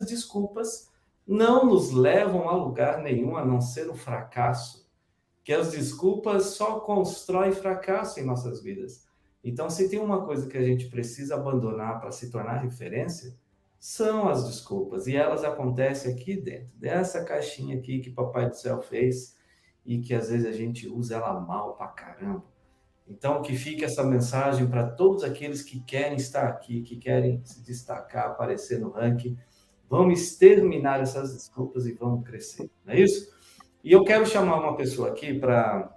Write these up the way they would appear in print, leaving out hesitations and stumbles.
desculpas não nos levam a lugar nenhum, a não ser um fracasso. Que as desculpas só constroem fracasso em nossas vidas. Então, se tem uma coisa que a gente precisa abandonar para se tornar referência, são as desculpas. E elas acontecem aqui dentro, dessa caixinha aqui que Papai do Céu fez e que às vezes a gente usa ela mal pra caramba. Então, que fique essa mensagem para todos aqueles que querem estar aqui, que querem se destacar, aparecer no ranking. Vamos exterminar essas desculpas e vamos crescer, não é isso? E eu quero chamar uma pessoa aqui para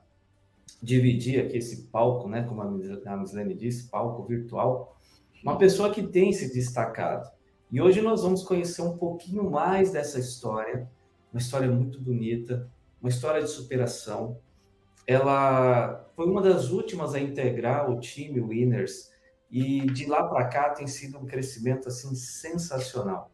dividir aqui esse palco, né? Como a Mislene disse, palco virtual. Uma pessoa que tem se destacado. E hoje nós vamos conhecer um pouquinho mais dessa história, uma história muito bonita, uma história de superação. Ela foi uma das últimas a integrar o time Winners e de lá para cá tem sido um crescimento assim sensacional.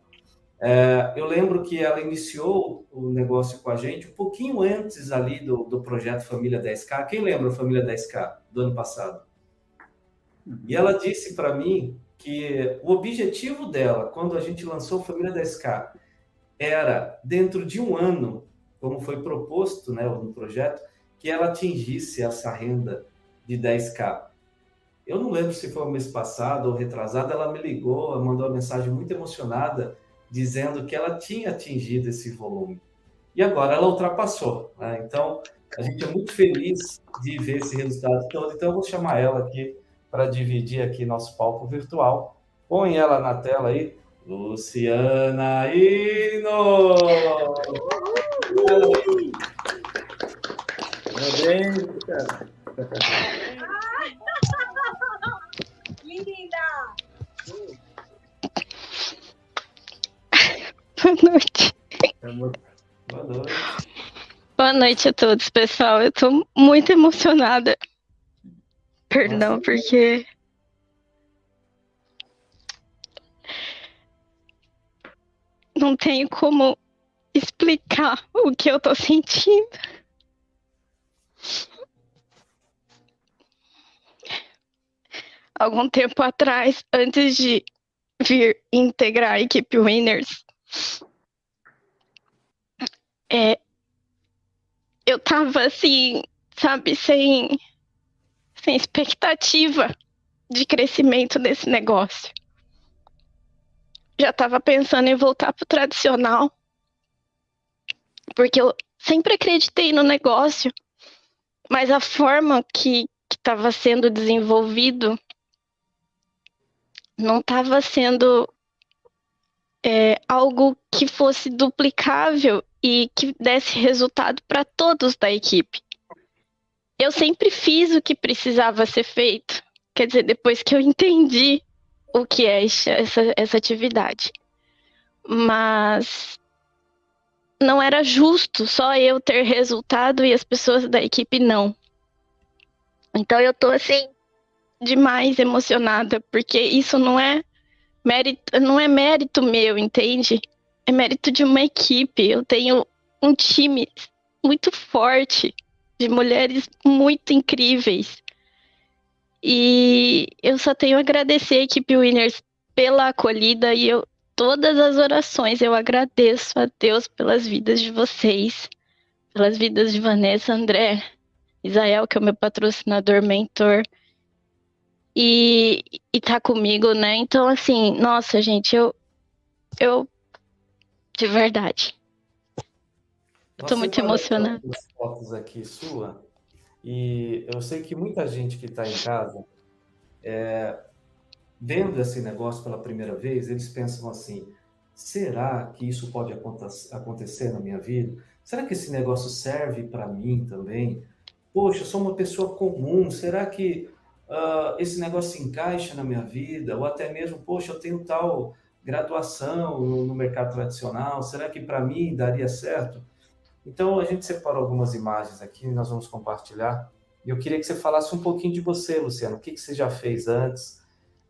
Eu lembro que ela iniciou o negócio com a gente um pouquinho antes ali do projeto Família 10K. Quem lembra a Família 10K do ano passado? E ela disse para mim que o objetivo dela, quando a gente lançou Família 10K, era, dentro de um ano, como foi proposto, né, no projeto, que ela atingisse essa renda de 10K. Eu não lembro se foi o mês passado ou retrasado, ela me ligou, mandou uma mensagem muito emocionada, dizendo que ela tinha atingido esse volume. E agora ela ultrapassou, né? Então, a gente é muito feliz de ver esse resultado todo. Então, eu vou chamar ela aqui para dividir aqui nosso palco virtual. Põe ela na tela aí. Luciana Hino! Parabéns, cara. Linda! Boa noite. Boa noite. Boa noite a todos, pessoal. Eu tô muito emocionada. Perdão, porque não tenho como explicar o que eu tô sentindo. Algum tempo atrás, antes de vir integrar a equipe Winners, eu tava assim, sabe, sem expectativa de crescimento desse negócio. Já tava pensando em voltar pro tradicional, porque eu sempre acreditei no negócio, mas a forma que estava sendo desenvolvido não estava sendo algo que fosse duplicável e que desse resultado para todos da equipe. Eu sempre fiz o que precisava ser feito, quer dizer, depois que eu entendi o que é essa atividade. Mas não era justo só eu ter resultado e as pessoas da equipe não. Então eu tô assim demais emocionada, porque isso não é mérito meu, entende? É mérito de uma equipe. Eu tenho um time muito forte, de mulheres muito incríveis. E eu só tenho a agradecer a equipe Winners pela acolhida e todas as orações eu agradeço a Deus pelas vidas de vocês, pelas vidas de Vanessa, André, Isael, que é o meu patrocinador, mentor, e tá comigo, né? Então, assim, nossa, gente, eu de verdade, eu tô muito emocionada. As fotos aqui sua, e eu sei que muita gente que está em casa, vendo esse negócio pela primeira vez, eles pensam assim, será que isso pode acontecer na minha vida? Será que esse negócio serve para mim também? Poxa, eu sou uma pessoa comum, será que esse negócio se encaixa na minha vida? Ou até mesmo, poxa, eu tenho tal graduação no mercado tradicional, será que para mim daria certo? Então, a gente separou algumas imagens aqui, nós vamos compartilhar. E eu queria que você falasse um pouquinho de você, Luciano, o que você já fez antes.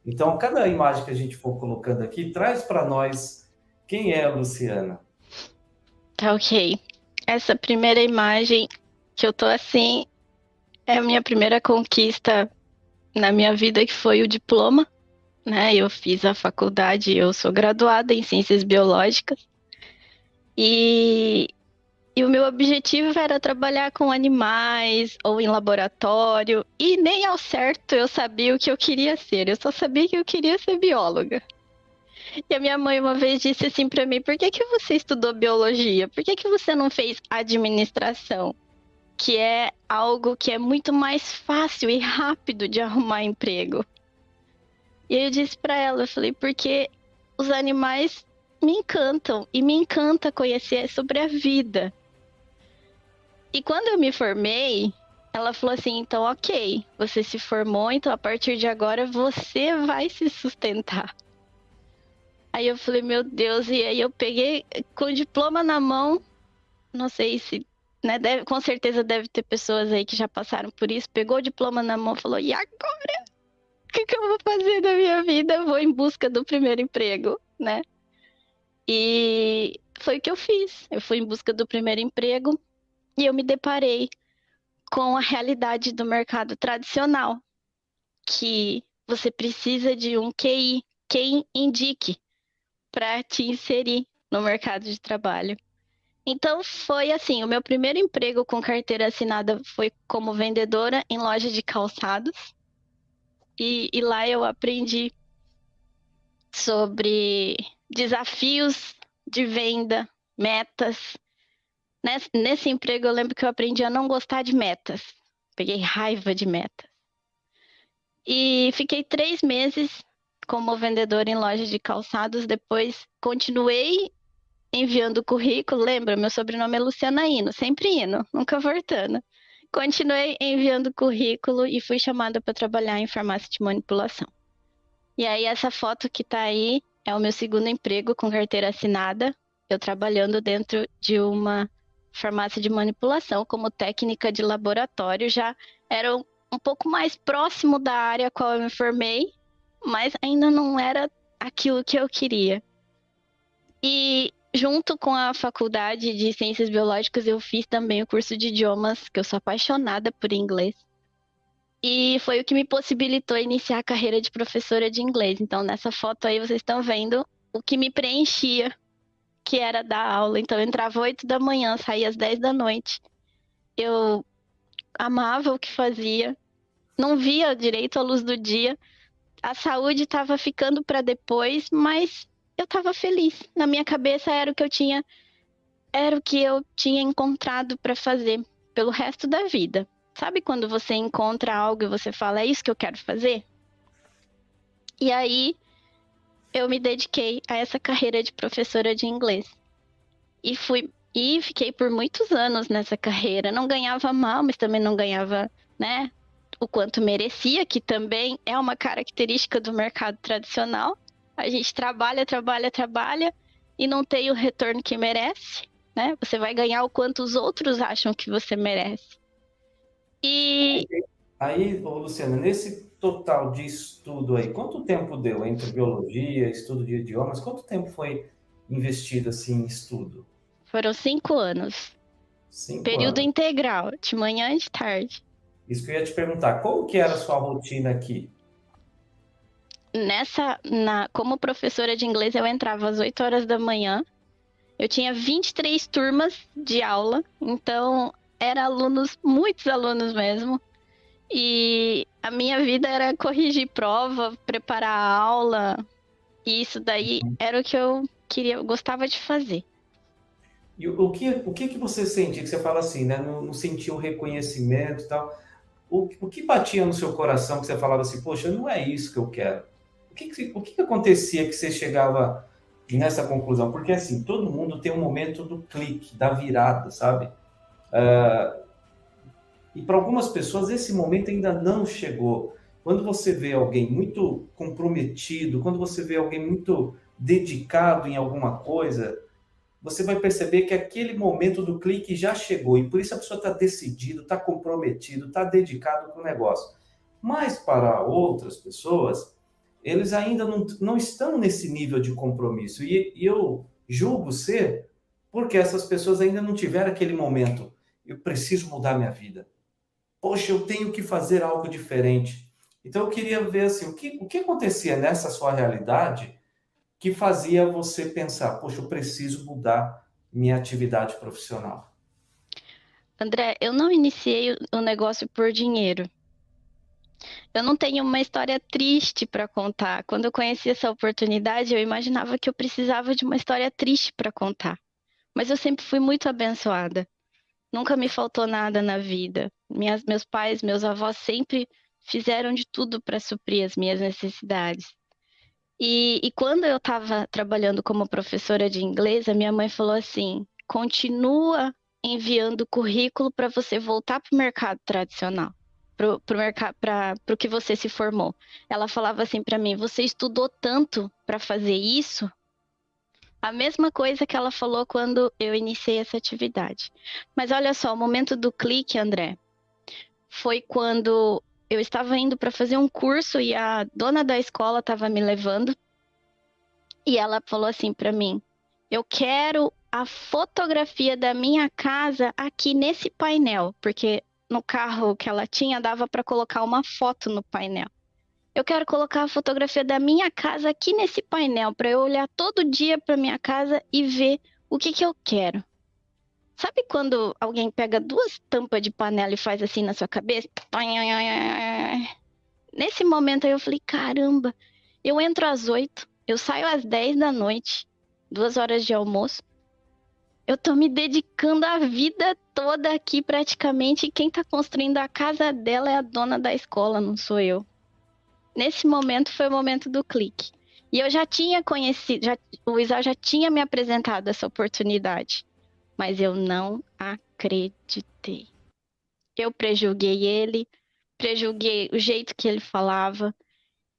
Então, cada imagem que a gente for colocando aqui, traz para nós quem é a Luciana. Tá ok. Essa primeira imagem que eu tô assim, é a minha primeira conquista na minha vida, que foi o diploma. né? Eu fiz a faculdade, eu sou graduada em ciências biológicas e, e o meu objetivo era trabalhar com animais ou em laboratório e nem ao certo eu sabia o que eu queria ser, eu só sabia que eu queria ser bióloga. E a minha mãe uma vez disse assim para mim: por que que você estudou biologia? Por que que você não fez administração? Que é algo que é muito mais fácil e rápido de arrumar emprego. E aí eu disse para ela, eu falei, porque os animais me encantam e me encanta conhecer sobre a vida. E quando eu me formei, ela falou assim, então ok, você se formou, então a partir de agora você vai se sustentar. Aí eu falei, meu Deus, e aí eu peguei com o diploma na mão, não sei se, né, com certeza deve ter pessoas aí que já passaram por isso, pegou o diploma na mão e falou, e agora? O que que eu vou fazer da minha vida? Eu vou em busca do primeiro emprego, né? E foi o que eu fiz. Eu fui em busca do primeiro emprego e eu me deparei com a realidade do mercado tradicional, que você precisa de um QI, quem indique para te inserir no mercado de trabalho. Então foi assim, o meu primeiro emprego com carteira assinada foi como vendedora em loja de calçados e lá eu aprendi sobre desafios de venda, metas. Nesse emprego eu lembro que eu aprendi a não gostar de metas. Peguei raiva de metas. E fiquei 3 meses como vendedora em loja de calçados. Depois continuei enviando currículo. Lembra, meu sobrenome é Luciana Hino, sempre indo, nunca voltando. Continuei enviando currículo e fui chamada para trabalhar em farmácia de manipulação. E aí essa foto que tá aí é o meu segundo emprego com carteira assinada. Eu trabalhando dentro de uma farmácia de manipulação como técnica de laboratório. Já era um pouco mais próximo da área a qual eu me formei, mas ainda não era aquilo que eu queria. E junto com a faculdade de ciências biológicas, eu fiz também o curso de idiomas, que eu sou apaixonada por inglês. E foi o que me possibilitou iniciar a carreira de professora de inglês. Então, nessa foto aí, vocês estão vendo o que me preenchia, que era dar aula. Então, eu entrava 8 da manhã, saía às 10 da noite. Eu amava o que fazia, não via direito a luz do dia. A saúde estava ficando para depois, mas eu estava feliz. Na minha cabeça era o que eu tinha encontrado para fazer pelo resto da vida. Sabe quando você encontra algo e você fala, é isso que eu quero fazer? E aí eu me dediquei a essa carreira de professora de inglês. E fiquei por muitos anos nessa carreira. Não ganhava mal, mas também não ganhava, né, o quanto merecia, que também é uma característica do mercado tradicional. A gente trabalha, trabalha, trabalha e não tem o retorno que merece, né? Você vai ganhar o quanto os outros acham que você merece. E Aí, ô, Luciana, nesse total de estudo aí, quanto tempo deu entre biologia, estudo de idiomas? Quanto tempo foi investido assim em estudo? foram 5 anos. 5 Período anos. integral, de manhã e de tarde. Isso que eu ia te perguntar, como que era a sua rotina aqui? Como professora de inglês, eu entrava às 8 horas da manhã. Eu tinha 23 turmas de aula, então eram alunos, muitos alunos mesmo. E a minha vida era corrigir prova, preparar a aula, e isso daí era o que eu queria, eu gostava de fazer. E o que você sentia, que você fala assim, né? Não sentiu o reconhecimento e tal. O que batia no seu coração que você falava assim, poxa, não é isso que eu quero? O que acontecia que você chegava nessa conclusão? Porque assim, todo mundo tem um momento do clique, da virada, sabe? E para algumas pessoas esse momento ainda não chegou. Quando você vê alguém muito comprometido, quando você vê alguém muito dedicado em alguma coisa, você vai perceber que aquele momento do clique já chegou e por isso a pessoa está decidido, está comprometido, está dedicado com o negócio. Mas para outras pessoas, eles ainda não estão nesse nível de compromisso. E eu julgo ser porque essas pessoas ainda não tiveram aquele momento. Eu preciso mudar minha vida. Poxa, eu tenho que fazer algo diferente. Então eu queria ver assim, o que acontecia nessa sua realidade que fazia você pensar, poxa, eu preciso mudar minha atividade profissional? André, eu não iniciei o negócio por dinheiro. Eu não tenho uma história triste para contar. Quando eu conheci essa oportunidade, eu imaginava que eu precisava de uma história triste para contar. Mas eu sempre fui muito abençoada. Nunca me faltou nada na vida. Meus pais, meus avós sempre fizeram de tudo para suprir as minhas necessidades. E quando eu estava trabalhando como professora de inglês, a minha mãe falou assim: continua enviando currículo para você voltar para o mercado tradicional, para o que você se formou. Ela falava assim para mim: você estudou tanto para fazer isso? A mesma coisa que ela falou quando eu iniciei essa atividade. Mas olha só, o momento do clique, André, foi quando eu estava indo para fazer um curso e a dona da escola estava me levando e ela falou assim para mim: eu quero a fotografia da minha casa aqui nesse painel, porque no carro que ela tinha dava para colocar uma foto no painel. Eu quero colocar a fotografia da minha casa aqui nesse painel para eu olhar todo dia para minha casa e ver o que eu quero. Sabe quando alguém pega duas tampas de panela e faz assim na sua cabeça? Nesse momento aí eu falei: caramba, eu entro às 8, eu saio às 10 da noite, 2 horas de almoço. Eu tô me dedicando a vida toda aqui praticamente, e quem tá construindo a casa dela é a dona da escola, não sou eu. Nesse momento foi o momento do clique. E eu já tinha conhecido, o Isao já tinha me apresentado essa oportunidade, mas eu não acreditei. Eu prejulguei ele, prejulguei o jeito que ele falava,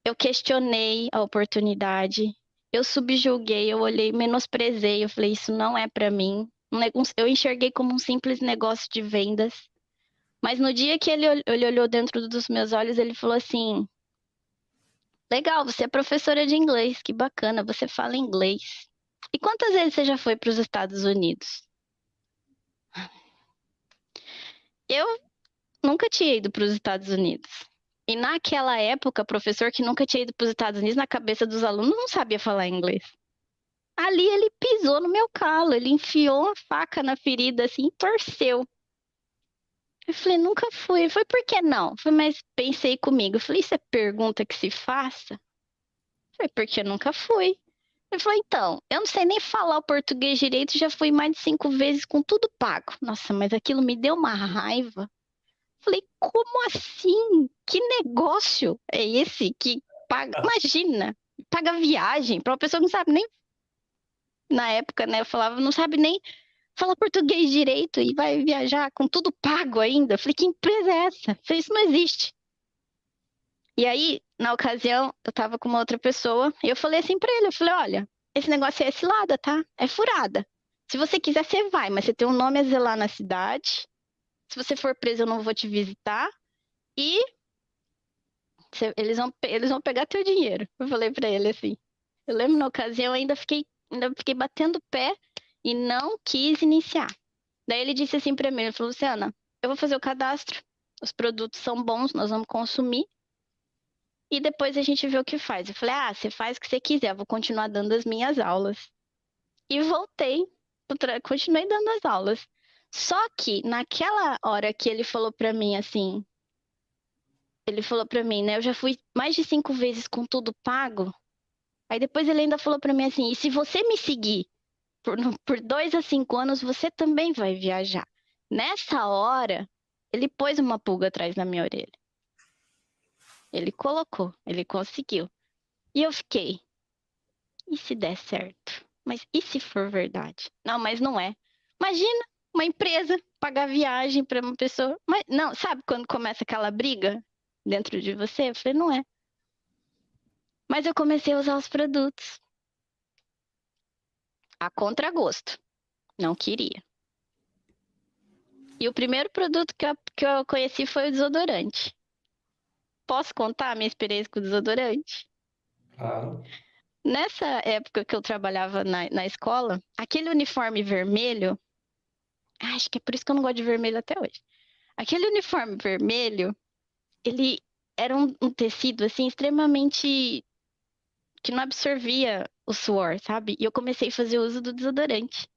eu questionei a oportunidade, eu subjuguei, eu olhei, menosprezei, eu falei: isso não é para mim. Eu enxerguei como um simples negócio de vendas. Mas no dia que ele olhou dentro dos meus olhos, ele falou assim: legal, você é professora de inglês, que bacana, você fala inglês. E quantas vezes você já foi para os Estados Unidos? Eu nunca tinha ido para os Estados Unidos. E naquela época, professor que nunca tinha ido para os Estados Unidos, na cabeça dos alunos, não sabia falar inglês. Ali ele pisou no meu calo, ele enfiou a faca na ferida assim e torceu. Eu falei: nunca fui. Foi por que não? Mas pensei comigo. Eu falei: isso é pergunta que se faça? Foi porque eu nunca fui. Ele falou: então, eu não sei nem falar o português direito, já fui mais de 5 vezes com tudo pago. Nossa, mas aquilo me deu uma raiva. Falei: como assim? Que negócio é esse que paga? Imagina, paga viagem para uma pessoa que não sabe nem, na época, né? Eu falava, não sabe nem falar português direito e vai viajar com tudo pago ainda. Falei: que empresa é essa? Falei: isso não existe. E aí, na ocasião, eu tava com uma outra pessoa e eu falei assim pra ele, eu falei: olha, esse negócio é cilada, tá? É furada. Se você quiser, você vai, mas você tem um nome a zelar na cidade. Se você for preso, eu não vou te visitar. E eles vão pegar teu dinheiro. Eu falei pra ele assim. Eu lembro na ocasião, eu ainda fiquei batendo pé e não quis iniciar. Daí ele disse assim pra mim, ele falou: Luciana, eu vou fazer o cadastro, os produtos são bons, nós vamos consumir e depois a gente vê o que faz. Eu falei: ah, você faz o que você quiser, eu vou continuar dando as minhas aulas. E voltei, continuei dando as aulas. Só que naquela hora que ele falou pra mim assim, ele falou pra mim, né, eu já fui mais de 5 vezes com tudo pago. Aí depois ele ainda falou pra mim assim: e se você me seguir por 2 a 5 anos, você também vai viajar. Nessa hora, ele pôs uma pulga atrás da minha orelha. Ele colocou, ele conseguiu. E eu fiquei: e se der certo? Mas e se for verdade? Não, mas não é. Imagina uma empresa pagar viagem para uma pessoa. Mas não, sabe quando começa aquela briga dentro de você? Eu falei: não é. Mas eu comecei a usar os produtos a contragosto. Não queria. E o primeiro produto que eu conheci foi o desodorante. Posso contar a minha experiência com o desodorante? Claro. Nessa época que eu trabalhava na escola, aquele uniforme vermelho, acho que é por isso que eu não gosto de vermelho até hoje. Aquele uniforme vermelho, ele era um tecido, assim, extremamente que não absorvia o suor, sabe? E eu comecei a fazer uso do desodorante.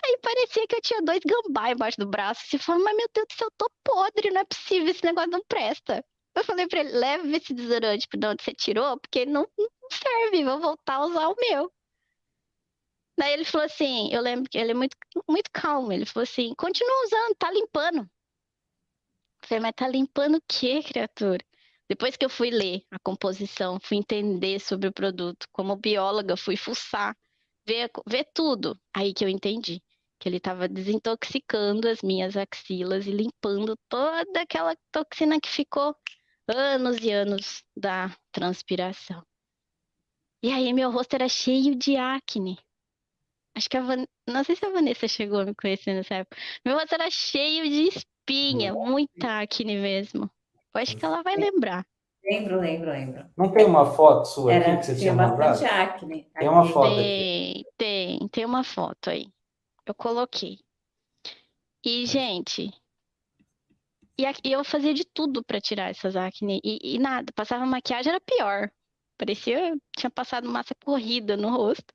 Aí parecia que eu tinha 2 gambá embaixo do braço. Você fala, mas meu Deus do céu, eu tô podre, não é possível, esse negócio não presta. Eu falei pra ele, leva esse desodorante de onde você tirou, porque não serve, vou voltar a usar o meu. Daí ele falou assim, eu lembro que ele é muito, muito calmo, ele falou assim, continua usando, tá limpando. Eu falei, mas tá limpando o quê, criatura? Depois que eu fui ler a composição, fui entender sobre o produto, como bióloga, fui fuçar, ver tudo. Aí que eu entendi que ele estava desintoxicando as minhas axilas e limpando toda aquela toxina que ficou anos e anos da transpiração. E aí meu rosto era cheio de acne. Acho que não sei se a Vanessa chegou a me conhecer nessa época. Meu rosto era cheio de espinha, muita acne mesmo. Eu acho que ela vai lembrar. Lembro, lembro, lembro. Não tem uma foto sua aqui que você Tinha tinha bastante mandado? acne. Tem uma foto aqui. Tem uma foto aí. Eu coloquei. E, gente, e eu fazia de tudo pra tirar essas acne. E nada, passava maquiagem, era pior. Parecia, tinha passado massa corrida no rosto.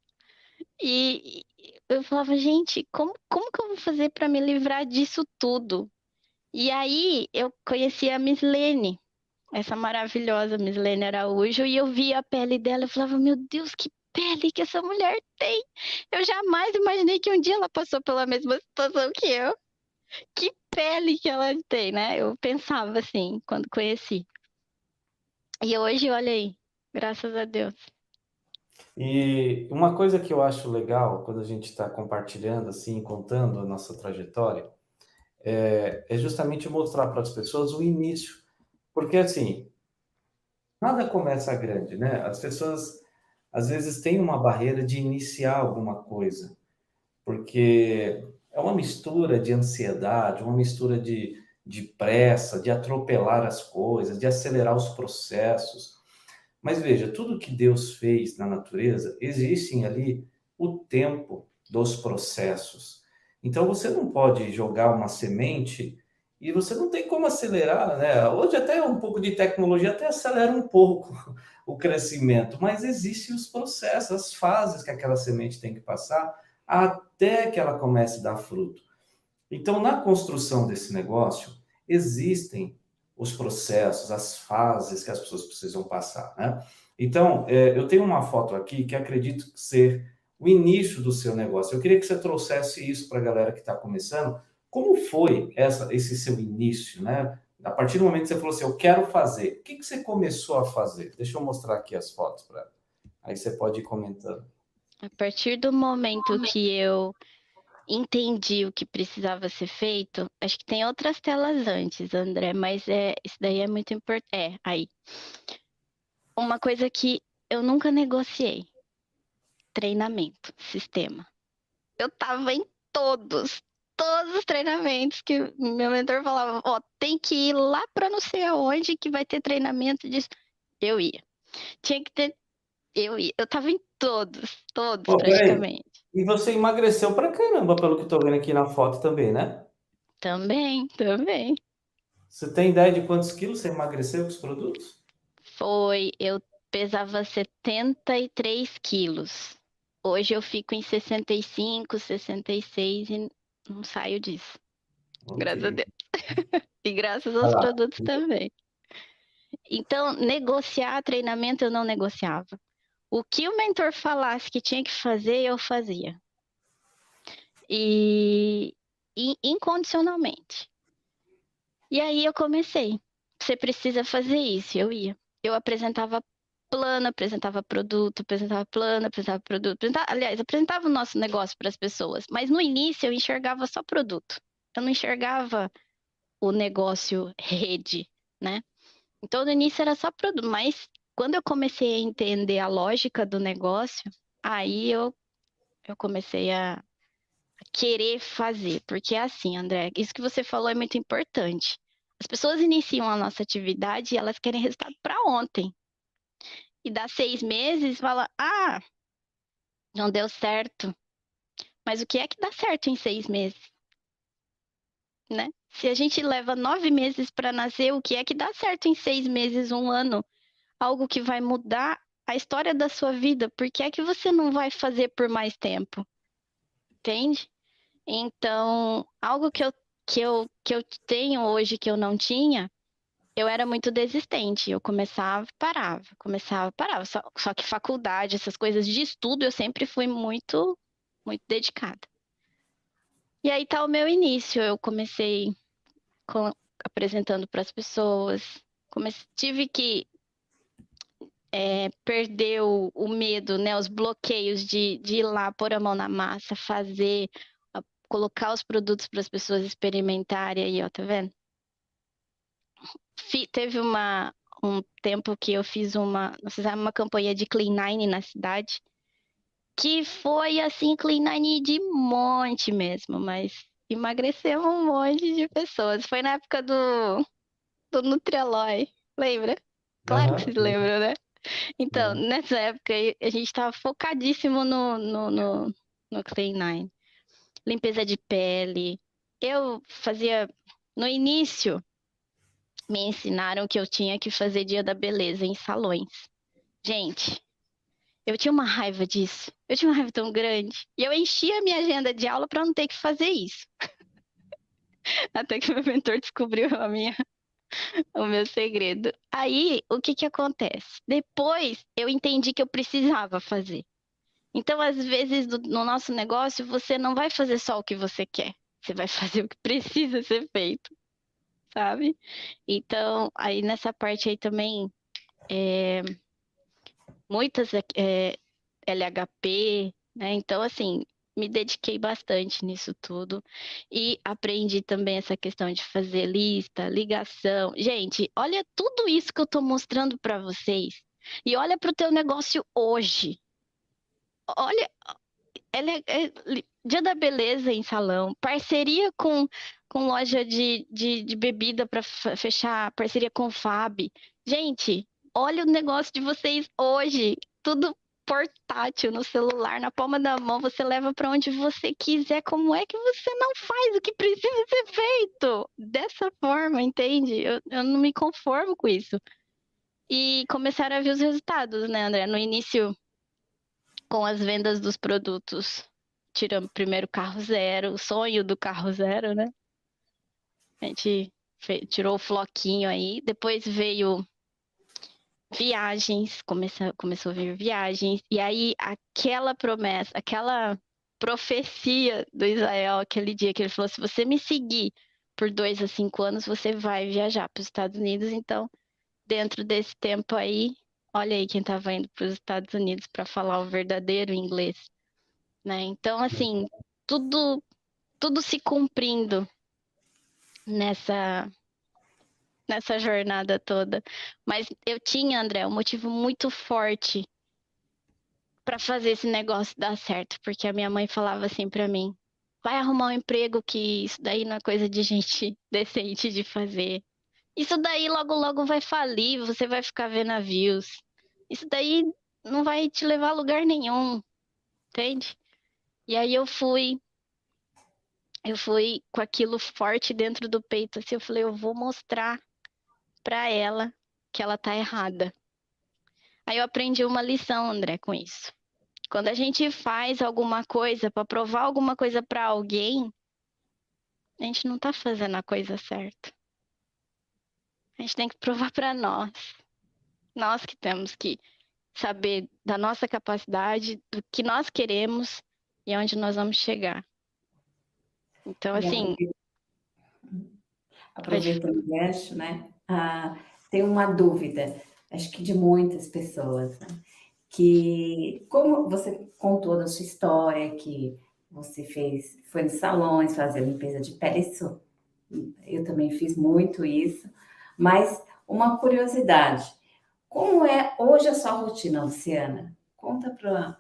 E eu falava, gente, como que eu vou fazer pra me livrar disso tudo? E aí eu conheci a Miss Lene, essa maravilhosa Miss Lene Araújo, e eu via a pele dela, eu falava, meu Deus, que pele que essa mulher tem! Eu jamais imaginei que um dia ela passou pela mesma situação que eu. Que pele que ela tem, né? Eu pensava assim, quando conheci. E hoje, olha aí, graças a Deus. E uma coisa que eu acho legal quando a gente está compartilhando, assim, contando a nossa trajetória, é justamente mostrar para as pessoas o início. Porque, assim, nada começa grande, né? As pessoas, às vezes, têm uma barreira de iniciar alguma coisa, porque é uma mistura de ansiedade, uma mistura de pressa, de atropelar as coisas, de acelerar os processos. Mas veja, tudo que Deus fez na natureza, existem ali o tempo dos processos. Então você não pode jogar uma semente e você não tem como acelerar, né? Hoje até um pouco de tecnologia até acelera um pouco o crescimento, mas existem os processos, as fases que aquela semente tem que passar até que ela comece a dar fruto. Então, na construção desse negócio, existem os processos, as fases que as pessoas precisam passar, né? Então, eu tenho uma foto aqui que acredito ser o início do seu negócio. Eu queria que você trouxesse isso para a galera que está começando. Como foi esse seu início, né? A partir do momento que você falou assim, eu quero fazer, o que você começou a fazer? Deixa eu mostrar aqui as fotos para. Aí você pode ir comentando. A partir do momento que eu entendi o que precisava ser feito, acho que tem outras telas antes, André, mas isso daí é muito importante. Aí. Uma coisa que eu nunca negociei: treinamento, sistema. Eu tava em todos os treinamentos que meu mentor falava, ó, tem que ir lá pra não sei aonde que vai ter treinamento disso. Eu ia. Tinha que ter, eu ia. Eu tava em todos Pô, peraí. praticamente. E você emagreceu pra caramba, pelo que eu tô vendo aqui na foto também, né? Também. Você tem ideia de quantos quilos você emagreceu com os produtos? Eu pesava 73 quilos. Hoje eu fico em 65, 66 e não saio disso. Ok. Graças a Deus. E graças Vai aos lá. produtos também. Então, negociar treinamento eu não negociava. O que o mentor falasse que tinha que fazer, eu fazia. E incondicionalmente. E aí eu comecei. Você precisa fazer isso. Eu ia. Eu apresentava plano, apresentava produto, apresentava plano, apresentava produto. Aliás, apresentava o nosso negócio para as pessoas. Mas no início eu enxergava só produto. Eu não enxergava o negócio rede, né? Então, no início era só produto, mas quando eu comecei a entender a lógica do negócio, aí eu comecei a querer fazer. Porque é assim, André, isso que você falou é muito importante. As pessoas iniciam a nossa atividade e elas querem resultado para ontem. E dá 6 meses, fala, ah, não deu certo. Mas o que é que dá certo em 6 meses? né? Se a gente leva 9 meses para nascer, o que é que dá certo em 6 meses, um ano? Algo que vai mudar a história da sua vida. Por que é que você não vai fazer por mais tempo? Entende? Então, algo que eu tenho hoje que eu não tinha, eu era muito desistente. Eu começava, parava. Só que faculdade, essas coisas de estudo, eu sempre fui muito, muito dedicada. E aí tá o meu início. Eu comecei com- apresentando para as pessoas. Tive que perder o medo, né? Os bloqueios de ir lá, pôr a mão na massa, fazer, colocar os produtos para as pessoas experimentarem aí, ó, tá vendo? Teve um tempo que nós fizemos uma campanha de Clean Nine na cidade, que foi assim, Clean Nine de monte mesmo, mas emagreceu um monte de pessoas. Foi na época do Nutrialoy, lembra? Claro que Aham. vocês lembram, né? Então, nessa época, a gente estava focadíssimo no Clean Nine. Limpeza de pele. Eu fazia. No início, me ensinaram que eu tinha que fazer dia da beleza em salões. Gente, eu tinha uma raiva disso. Eu tinha uma raiva tão grande. E eu enchia a minha agenda de aula para não ter que fazer isso. Até que meu mentor descobriu o meu segredo. Aí, o que que acontece? Depois, eu entendi que eu precisava fazer. Então, às vezes, no nosso negócio, você não vai fazer só o que você quer. Você vai fazer o que precisa ser feito, sabe? Então, aí nessa parte aí também, muitas LHP, né? Então, assim, me dediquei bastante nisso tudo e aprendi também essa questão de fazer lista, ligação. Gente, olha tudo isso que eu tô mostrando para vocês e olha para o teu negócio hoje. Olha, Dia da Beleza em salão, parceria com loja de bebida para fechar, parceria com o Fab. Gente, olha o negócio de vocês hoje, tudo portátil no celular, na palma da mão, você leva para onde você quiser. Como é que você não faz o que precisa ser feito? Dessa forma, entende? Eu não me conformo com isso. E começaram a ver os resultados, né, André? No início, com as vendas dos produtos. Tiramos primeiro o carro zero, o sonho do carro zero, né? A gente tirou o floquinho aí, depois veio viagens, começou a vir viagens, e aí aquela promessa, aquela profecia do Israel, aquele dia que ele falou: se você me seguir por 2 a 5 anos, você vai viajar para os Estados Unidos. Então, dentro desse tempo aí, olha aí quem estava indo para os Estados Unidos para falar o verdadeiro inglês, né? Então, assim, tudo, tudo se cumprindo nessa, nessa jornada toda. Mas eu tinha, André, um motivo muito forte para fazer esse negócio dar certo, porque a minha mãe falava assim para mim: vai arrumar um emprego, que isso daí não é coisa de gente decente de fazer. Isso daí logo logo vai falir, você vai ficar vendo navios. Isso daí não vai te levar a lugar nenhum, entende? E aí eu fui com aquilo forte dentro do peito, assim, eu falei: eu vou mostrar pra ela que ela tá errada. Aí eu aprendi uma lição, André, com isso. Quando a gente faz alguma coisa pra provar alguma coisa pra alguém, a gente não tá fazendo a coisa certa. A gente tem que provar pra nós. Nós que temos que saber da nossa capacidade, do que nós queremos e onde nós vamos chegar. Então, E assim, pode. aproveitando o gancho, né? Tem uma dúvida, acho que de muitas pessoas, né? Que como você contou da sua história, que você foi nos salões fazer limpeza de pele, isso, eu também fiz muito isso, mas uma curiosidade, como é hoje a sua rotina, Luciana? Conta para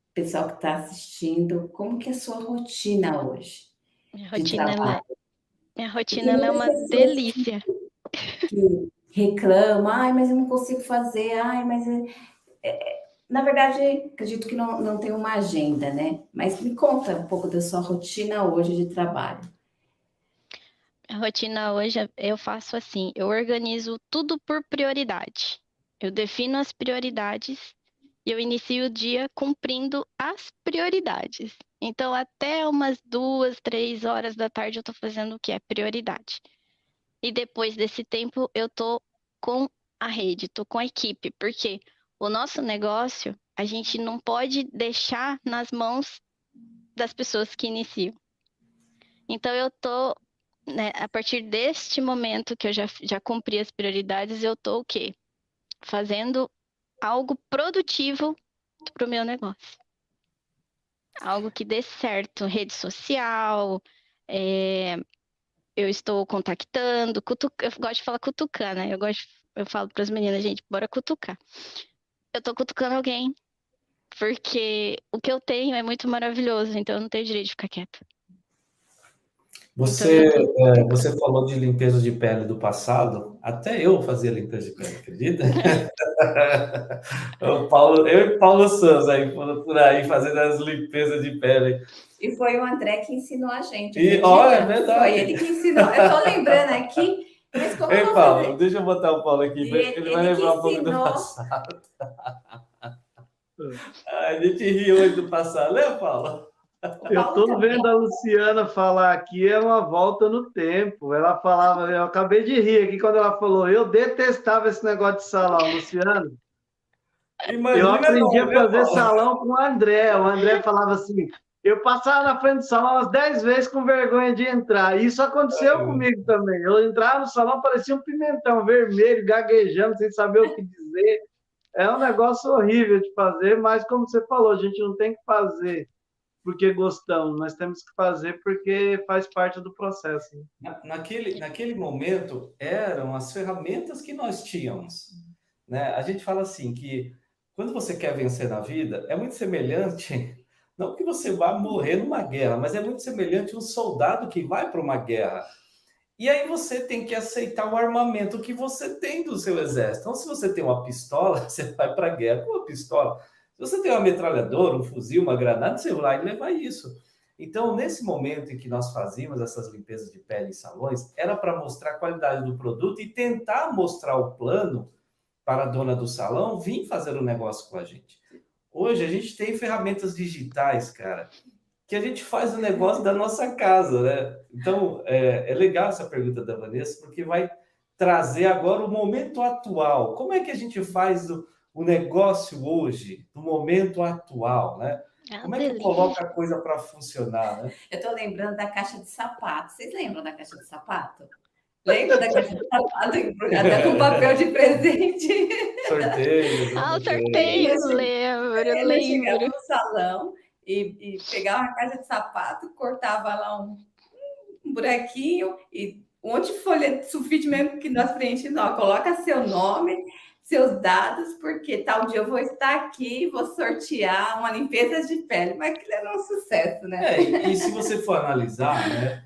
o pessoal que está assistindo, como que é a sua rotina hoje Minha de rotina, trabalho? minha E rotina tem ela é muitas uma pessoas delícia. que reclamam, ai, mas eu não consigo fazer, ai, mas na verdade, acredito que não tem uma agenda, né? Mas me conta um pouco da sua rotina hoje de trabalho. A rotina hoje eu faço assim, eu organizo tudo por prioridade. Eu defino as prioridades e eu inicio o dia cumprindo as prioridades. Então, até umas 2, 3 horas da tarde eu tô fazendo o que é prioridade. E depois desse tempo eu tô com a rede, tô com a equipe, porque o nosso negócio a gente não pode deixar nas mãos das pessoas que iniciam. Então eu tô, né, a partir deste momento que eu já cumpri as prioridades, eu tô o quê? Fazendo algo produtivo para o meu negócio. Algo que dê certo, rede social, é, eu estou contactando, eu gosto de falar cutucar, né? Eu falo para as meninas, gente, bora cutucar. Eu tô cutucando alguém, porque o que eu tenho é muito maravilhoso, então eu não tenho direito de ficar quieta. Então eu Você, tô cutucando. você falou de limpeza de pele do passado, até eu fazia limpeza de pele, acredita? Eu e Paulo Santos aí, por aí fazendo as limpezas de pele. E foi o André que ensinou a gente, E, ó, é acredita? Foi verdade. ele que ensinou. Eu tô lembrando aqui, mas como eu Ei, vou Paulo, fazer? deixa eu botar o Paulo aqui, E ele, ele vai ele que lembrar um pouco do ensinou. passado. A gente ri hoje do passado, né, Paulo? O Eu Paulo estou vendo também. a Luciana falar aqui, é uma volta no tempo. Ela falava, eu acabei de rir aqui quando ela falou, eu detestava esse negócio de salão, Luciana. Eu Imagina aprendi nós, a né, fazer Paulo? salão com o André. O André falava assim, eu passava na frente do salão umas 10 vezes com vergonha de entrar. E isso aconteceu comigo também. Eu entrava no salão, parecia um pimentão vermelho, gaguejando, sem saber o que dizer. É um negócio horrível de fazer, mas como você falou, a gente não tem que fazer porque gostamos, nós temos que fazer porque faz parte do processo. Naquele momento, eram as ferramentas que nós tínhamos. Né? A gente fala assim que quando você quer vencer na vida, é muito semelhante, não que você vá morrer numa guerra, mas é muito semelhante um soldado que vai para uma guerra. E aí você tem que aceitar o armamento que você tem do seu exército. Então, se você tem uma pistola, você vai para a guerra com uma pistola. Se você tem uma metralhadora, um fuzil, uma granada, você vai levar isso. Então, nesse momento em que nós fazíamos essas limpezas de pele em salões, era para mostrar a qualidade do produto e tentar mostrar o plano para a dona do salão vir fazer o negócio com a gente. Hoje a gente tem ferramentas digitais, cara, que a gente faz o negócio da nossa casa, né? Então, é legal essa pergunta da Vanessa, porque vai trazer agora o momento atual. Como é que a gente faz o negócio hoje, no momento atual, né? É uma Como é que eu delícia. coloco a coisa para funcionar, né? Eu tô lembrando da caixa de sapato. Vocês lembram da caixa de sapato? Lembra da caixa de sapato embrulhada com papel de presente? Sorteio, né? Ah, o Sorteio. sorteio, lembro, Ela chegava lembro. no salão e pegava uma caixa de sapato, cortava lá um buraquinho e um monte de folha de sulfite mesmo que nós preenchemos. Ó, coloca seu nome, seus dados, porque tal dia eu vou estar aqui e vou sortear uma limpeza de pele. Mas aquilo era um sucesso, né? E se você for analisar, né?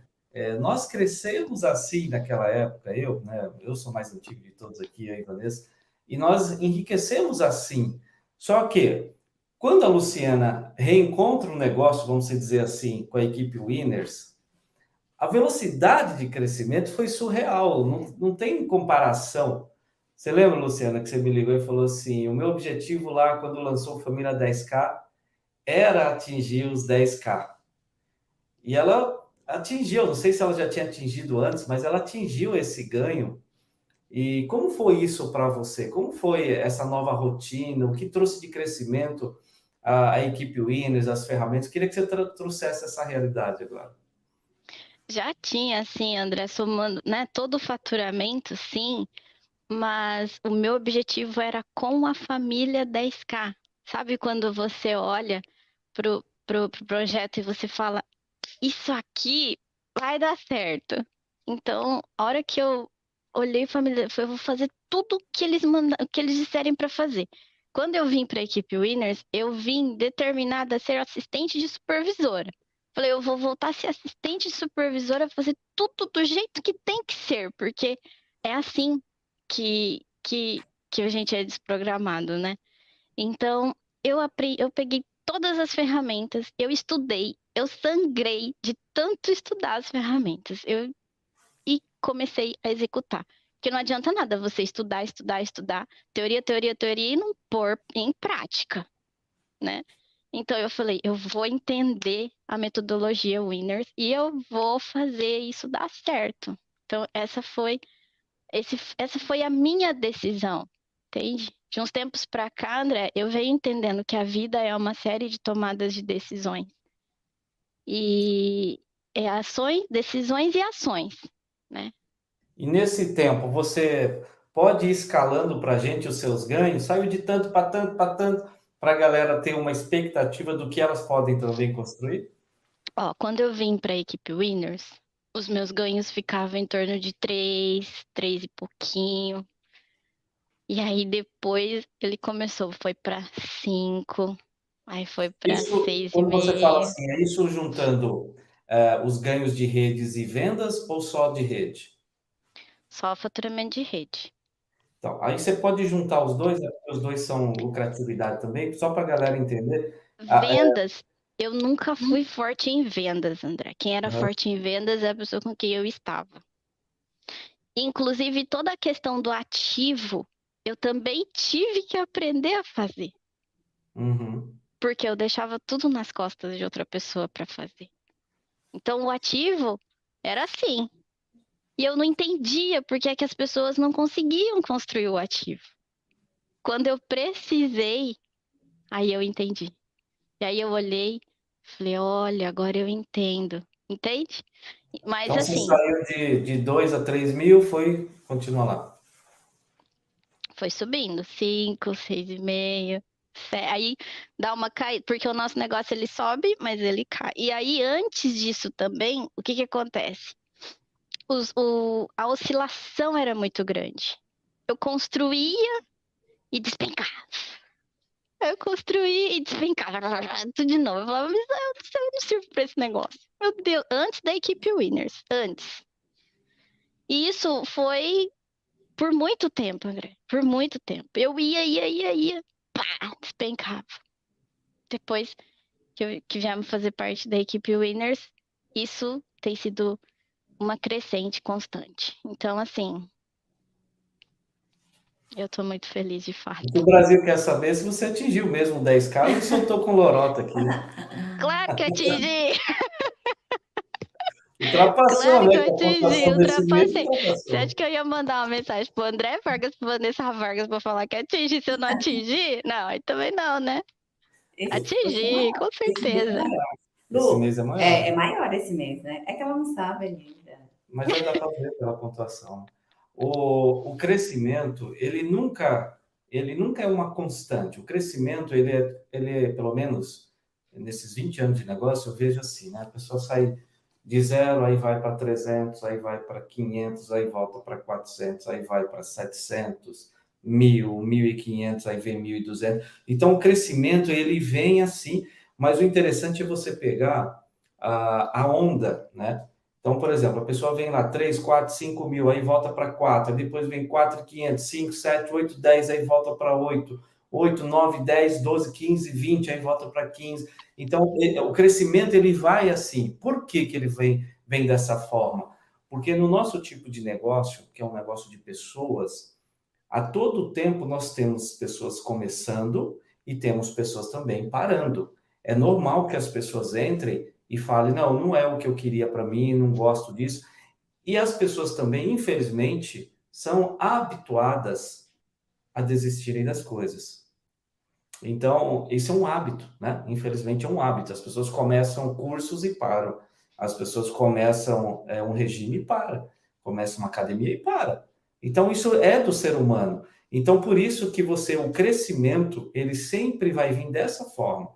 Nós crescemos assim naquela época, eu sou mais antigo de todos aqui, aí, Vanessa, e nós enriquecemos assim. Só que, quando a Luciana reencontra um negócio, vamos dizer assim, com a equipe Winners, a velocidade de crescimento foi surreal, não tem comparação. Você lembra, Luciana, que você me ligou e falou assim: o meu objetivo lá, quando lançou Família 10K, era atingir os 10K. E ela atingiu, não sei se ela já tinha atingido antes, mas ela atingiu esse ganho. E como foi isso para você? Como foi essa nova rotina? O que trouxe de crescimento a equipe Winners, as ferramentas? Queria que você trouxesse essa realidade agora. Já tinha, assim, André, somando, né, todo o faturamento, sim, mas o meu objetivo era com a família 10K. Sabe quando você olha pro projeto e você fala, isso aqui vai dar certo. Então, a hora que eu olhei família, eu vou fazer tudo o que eles que eles disserem para fazer. Quando eu vim para a equipe Winners, eu vim determinada a ser assistente de supervisora. Falei, eu vou voltar a ser assistente de supervisora, fazer tudo do jeito que tem que ser, porque é assim que a gente é desprogramado, né? Então, eu peguei todas as ferramentas, eu estudei, eu sangrei de tanto estudar as ferramentas. E comecei a executar. Porque não adianta nada você estudar, teoria, e não pôr em prática, né? Então eu falei, eu vou entender a metodologia Winners e eu vou fazer isso dar certo. Então essa foi a minha decisão, entende? De uns tempos para cá, André, eu venho entendendo que a vida é uma série de tomadas de decisões. E é ações, decisões e ações, né? E nesse tempo, você pode ir escalando para a gente os seus ganhos? Saiu de tanto para tanto para tanto, para a galera ter uma expectativa do que elas podem também construir? Ó, quando eu vim para a equipe Winners, os meus ganhos ficavam em torno de 3 e pouquinho. E aí depois ele foi para 5, aí foi para Isso, 6 e quando você fala meio. assim, é isso juntando os ganhos de redes e vendas ou só de rede? Só faturamento de rede. Então, aí você pode juntar os dois, né, porque os dois são lucratividade também, só para a galera entender. Vendas, eu nunca fui forte em vendas, André. Quem era Aham. forte em vendas é a pessoa com quem eu estava. Inclusive, toda a questão do ativo, eu também tive que aprender a fazer. Uhum. Porque eu deixava tudo nas costas de outra pessoa para fazer. Então, o ativo era assim. E eu não entendia por que é que as pessoas não conseguiam construir o ativo. Quando eu precisei, aí eu entendi. E aí eu olhei, falei, olha, agora eu entendo. Entende? Mas Então você assim, saiu de 2 a 3 mil, foi, continua lá. foi subindo, 5, 6,5. Aí dá uma caída, porque o nosso negócio ele sobe, mas ele cai. E aí, antes disso também, o que que acontece? A oscilação era muito grande. Eu construía e despencava. Eu construía e despencava. Tudo de novo. Eu falava, mas eu não sirvo pra esse negócio. Meu Deus, antes da equipe Winners. Antes. E isso foi por muito tempo, André. Por muito tempo. Eu ia. Pá, despencava. Depois que viemos fazer parte da equipe Winners, isso tem sido uma crescente constante. Então, assim, eu tô muito feliz de fato. O Brasil quer saber se você atingiu mesmo 10K ou soltou com lorota aqui. Claro que atingi! Ultrapassou, Claro que né? eu Com a atingi, pontuação desse mês, ultrapassei. Você ultrapassou. acha que eu ia mandar uma mensagem pro André Vargas, pro Vanessa Vargas, pra falar que atingi se eu não atingir? Não, aí também não, né? Esse é Atingi, maior. com Esse mês é certeza. maior. Esse Lu, mês é maior, é maior esse mês, né? É que ela não sabe ainda. mas vai dar para ver pela pontuação. O crescimento, ele nunca é uma constante. O crescimento, ele é, pelo menos nesses 20 anos de negócio, eu vejo assim, né? A pessoa sai de 0, aí vai para 300, aí vai para 500, aí volta para 400, aí vai para 700, 1.000, 1.500, aí vem 1.200. Então, o crescimento, ele vem assim, mas o interessante é você pegar a onda, né? Então, por exemplo, a pessoa vem lá 3, 4, 5 mil, aí volta para 4, aí depois vem 4.500, 5, 7, 8, 10, aí volta para 8, 8, 9, 10, 12, 15, 20, aí volta para 15. Então, o crescimento ele vai assim. Por que que ele vem dessa forma? Porque no nosso tipo de negócio, que é um negócio de pessoas, a todo tempo nós temos pessoas começando e temos pessoas também parando. É normal que as pessoas entrem e falem, não é o que eu queria para mim, não gosto disso. E as pessoas também, infelizmente, são habituadas a desistirem das coisas. Então, isso é um hábito, né? Infelizmente é um hábito. As pessoas começam cursos e param. As pessoas começam um regime e param. Começam uma academia e para. Então, isso é do ser humano. Então, por isso que o crescimento, ele sempre vai vir dessa forma.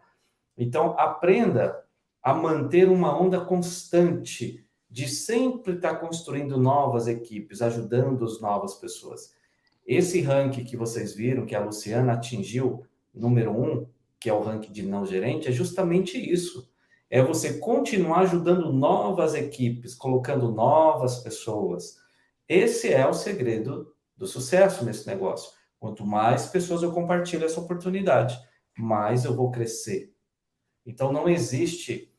Então, aprenda a manter uma onda constante de sempre estar construindo novas equipes, ajudando as novas pessoas. Esse ranking que vocês viram, que a Luciana atingiu, número 1, que é o ranking de não gerente, é justamente isso. É você continuar ajudando novas equipes, colocando novas pessoas. Esse é o segredo do sucesso nesse negócio. Quanto mais pessoas eu compartilho essa oportunidade, mais eu vou crescer. Então, não existe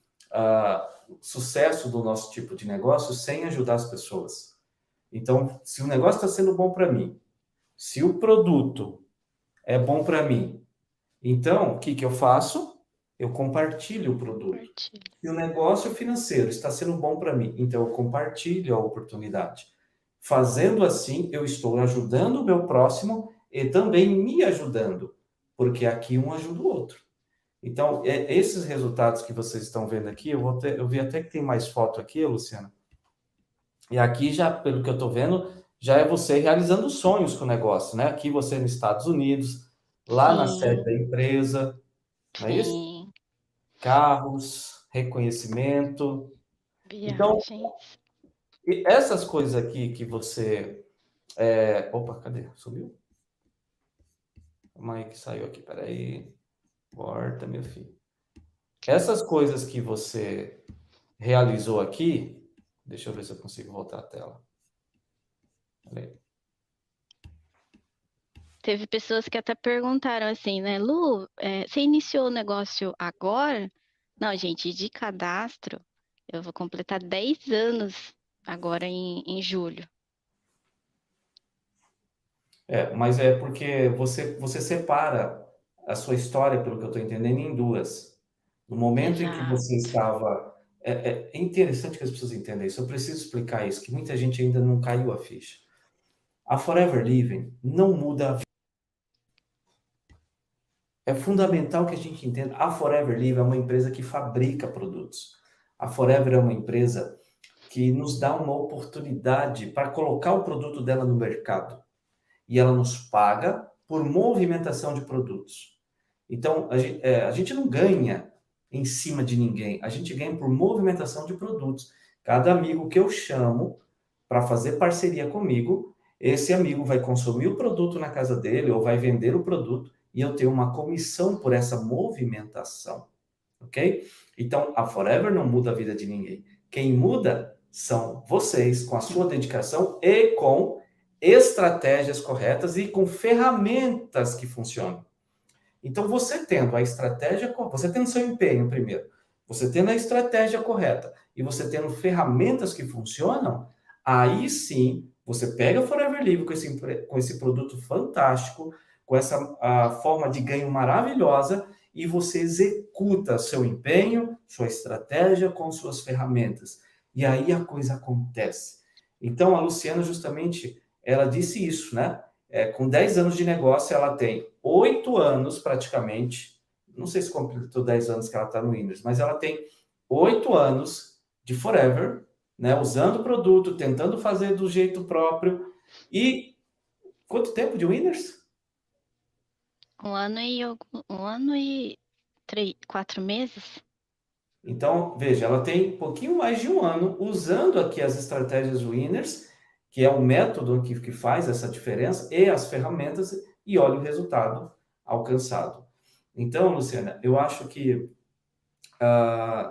sucesso do nosso tipo de negócio sem ajudar as pessoas. Então, se o negócio está sendo bom para mim, se o produto é bom para mim, então, o que eu faço? Eu compartilho o produto. Se o negócio financeiro está sendo bom para mim, então eu compartilho a oportunidade. Fazendo assim, eu estou ajudando o meu próximo e também me ajudando, porque aqui um ajuda o outro. Então, esses resultados que vocês estão vendo aqui, eu vi até que tem mais foto aqui, Luciana. E aqui já, pelo que eu estou vendo, já é você realizando sonhos com o negócio, né? Aqui você nos Estados Unidos, lá na sede da empresa, não é isso? Carros, reconhecimento. Então, e essas coisas aqui que você... Opa, cadê? Sumiu? Calma aí que saiu aqui, peraí. Volta, meu filho. Essas coisas que você realizou aqui... Deixa eu ver se eu consigo voltar a tela. Olha aí. Teve pessoas que até perguntaram assim, né? Lu, você iniciou o negócio agora? Não, gente, de cadastro, eu vou completar 10 anos agora em julho. Mas é porque você separa a sua história, pelo que eu estou entendendo, em duas. No momento em que você estava... É interessante que as pessoas entendam isso. Eu preciso explicar isso, que muita gente ainda não caiu a ficha. A Forever Living não muda a vida. É fundamental que a gente entenda. A Forever Living é uma empresa que fabrica produtos. A Forever é uma empresa que nos dá uma oportunidade para colocar o produto dela no mercado. E ela nos paga por movimentação de produtos. Então, a gente não ganha em cima de ninguém, a gente ganha por movimentação de produtos. Cada amigo que eu chamo para fazer parceria comigo, esse amigo vai consumir o produto na casa dele ou vai vender o produto e eu tenho uma comissão por essa movimentação, ok? Então, a Forever não muda a vida de ninguém. Quem muda são vocês, com a sua dedicação e com estratégias corretas e com ferramentas que funcionam. Então, você tendo a estratégia, você tendo seu empenho primeiro, você tendo a estratégia correta e você tendo ferramentas que funcionam, aí sim, você pega a Forever Living com esse produto fantástico, com essa forma de ganho maravilhosa e você executa seu empenho, sua estratégia com suas ferramentas. E aí a coisa acontece. Então, a Luciana, justamente, ela disse isso, né? Com 10 anos de negócio, ela tem 8 anos praticamente, não sei se completou 10 anos que ela está no Winners, mas ela tem 8 anos de Forever, né, usando o produto, tentando fazer do jeito próprio. E quanto tempo de Winners? 1 ano e 4 meses. Então, veja, ela tem um pouquinho mais de 1 ano usando aqui as estratégias Winners, que é o método que faz essa diferença, e as ferramentas, e olha o resultado alcançado. Então, Luciana, eu acho que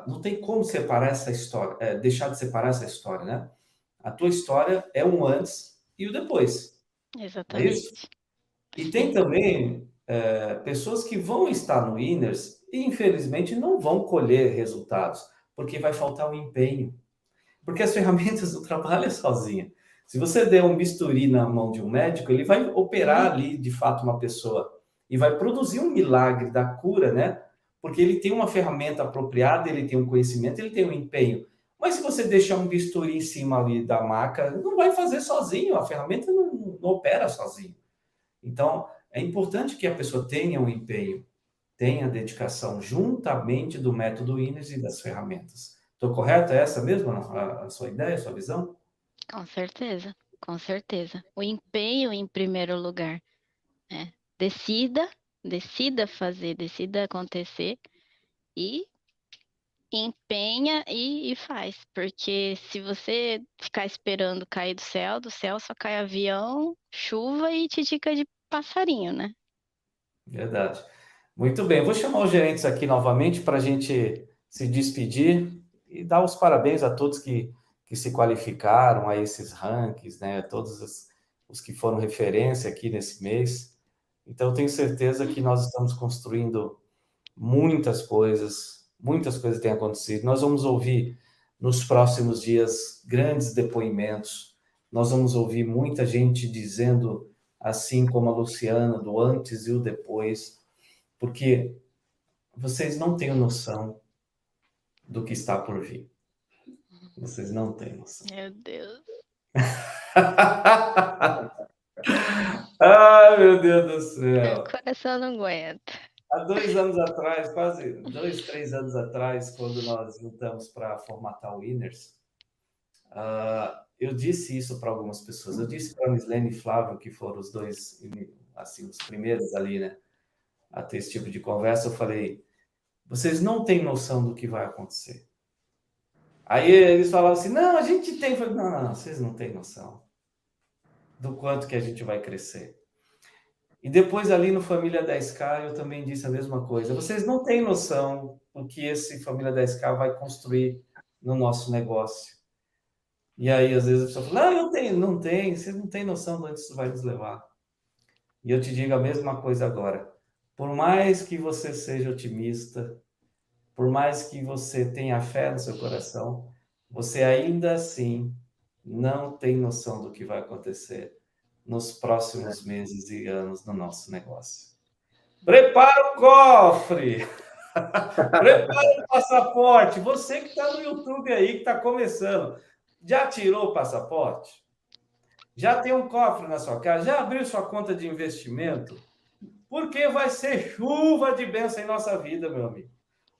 não tem como separar essa história, deixar de separar essa história, né? A tua história é um antes e o depois. Exatamente. É isso? E tem também pessoas que vão estar no Winners e, infelizmente, não vão colher resultados, porque vai faltar o empenho. Porque as ferramentas do trabalho é sozinha. Se você der um bisturi na mão de um médico, ele vai operar ali, de fato, uma pessoa e vai produzir um milagre da cura, né? Porque ele tem uma ferramenta apropriada, ele tem um conhecimento, ele tem um empenho. Mas se você deixar um bisturi em cima ali da maca, não vai fazer sozinho, a ferramenta não opera sozinho. Então, é importante que a pessoa tenha um empenho, tenha dedicação, juntamente do método Winners e das ferramentas. Estou correto? É essa mesmo a sua ideia, a sua visão? Com certeza, com certeza. O empenho em primeiro lugar. Decida fazer, decida acontecer e empenha e faz. Porque se você ficar esperando cair do céu só cai avião, chuva e titica de passarinho, né? Verdade. Muito bem, vou chamar os gerentes aqui novamente para a gente se despedir e dar os parabéns a todos que se qualificaram a esses rankings, né? Todos os que foram referência aqui nesse mês. Então, eu tenho certeza que nós estamos construindo muitas coisas têm acontecido. Nós vamos ouvir nos próximos dias grandes depoimentos, nós vamos ouvir muita gente dizendo, assim como a Luciana, do antes e o depois, porque vocês não têm noção do que está por vir. Vocês não têm noção. Meu Deus. Ai, meu Deus do Meu céu. coração não aguenta. Há 2 anos atrás, quase 2, 3 anos atrás, quando nós juntamos para formatar o Winners, eu disse isso para algumas pessoas. Eu disse para a Mislene e Flávio, que foram os dois, assim, os primeiros ali, né, a ter esse tipo de conversa. Eu falei, vocês não têm noção do que vai acontecer. Aí eles falavam assim, não, a gente tem. Eu falei, não, vocês não têm noção do quanto que a gente vai crescer. E depois ali no Família 10K eu também disse a mesma coisa. Vocês não têm noção do que esse Família 10K vai construir no nosso negócio. E aí às vezes a pessoa fala, não tem, vocês não têm noção de onde isso vai nos levar. E eu te digo a mesma coisa agora. Por mais que você seja otimista, por mais que você tenha fé no seu coração, você ainda assim não tem noção do que vai acontecer nos próximos meses e anos no nosso negócio. Prepara o cofre! Prepara o passaporte! Você que está no YouTube aí, que está começando, já tirou o passaporte? Já tem um cofre na sua casa? Já abriu sua conta de investimento? Porque vai ser chuva de bênção em nossa vida, meu amigo.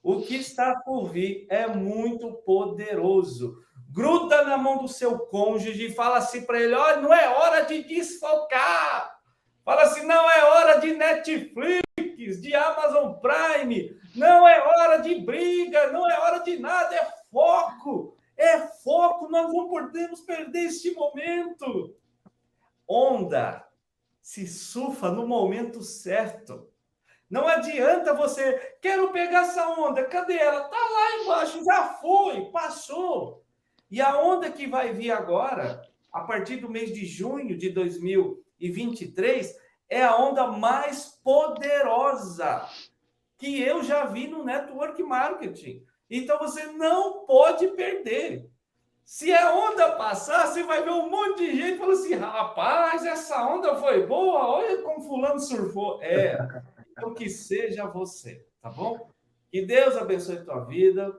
O que está por vir é muito poderoso. Gruda na mão do seu cônjuge e fala assim para ele, olha, não é hora de desfocar. Fala assim, não é hora de Netflix, de Amazon Prime, não é hora de briga, não é hora de nada, é foco. É foco, nós não podemos perder este momento. Onda se surfa no momento certo. Não adianta você, quero pegar essa onda, cadê ela? Tá lá embaixo, já foi, passou. E a onda que vai vir agora, a partir do mês de junho de 2023, é a onda mais poderosa que eu já vi no network marketing. Então você não pode perder. Se a onda passar, você vai ver um monte de gente falando assim, rapaz, essa onda foi boa, olha como fulano surfou. Então que seja você, tá bom? Que Deus abençoe a tua vida,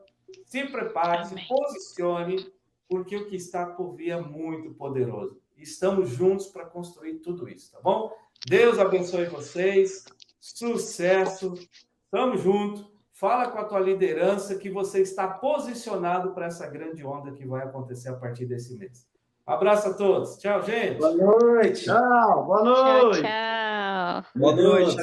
se prepare, se posicione, porque o que está por vir é muito poderoso. Estamos juntos para construir tudo isso, tá bom? Deus abençoe vocês, sucesso, estamos juntos. Fala com a tua liderança que você está posicionado para essa grande onda que vai acontecer a partir desse mês. Abraço a todos. Tchau, gente. Boa noite. Tchau. Boa noite. Tchau, tchau. Boa noite.